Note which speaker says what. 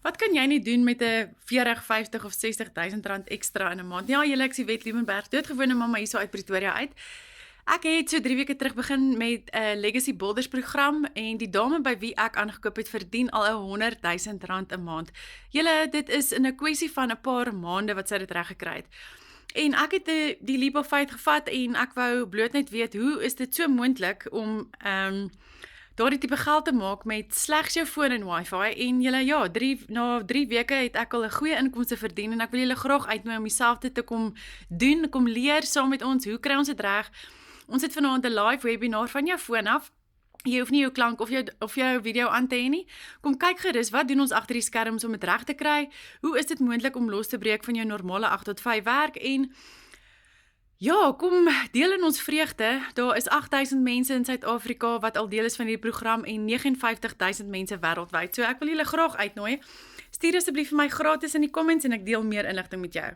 Speaker 1: Wat kan jy nie doen met 'n 40, 50 of 60.000 rand ekstra in 'n maand? Ja, julle ek sien Wet Liebenberg, doodgewone mamma hier so uit Pretoria uit. Ek het so 3 weke terug begin met 'n Legacy Builders program en die dame by wie ek aangekoop het verdien al 100.000 rand 'n maand. Julle, dit is in 'n kwessie van 'n paar maande wat sy dit reg gekry het. En ek het die leap of faith gevat en ek wou bloot net weet hoe is dit so moontlik om daardie tipe geld te maak met slegs jou foon en wifi en julle ja, na 3 weke het ek al 'n goeie inkomste verdien en ek wil julle graag uitnooi om dieselfde te kom doen, kom leer saam met ons. Hoe kry ons dit reg? Ons het vanaand 'n live webinar van jou foon af. Jy hoef nie jou klank of jou video aan te hê nie. Kom kyk gerus, wat doen ons agter die skerms om dit reg te kry? Hoe is dit moontlik om los te breek van jou normale 8 tot 5 werk en ja, kom deel in ons vreugde. Daar is 8000 mense in Suid-Afrika wat al deel is van hierdie program en 59000 mense wêreldwyd. So ek wil julle graag uitnooi. Stuur asseblief vir my gratis in die comments en ek deel meer inligting met jou.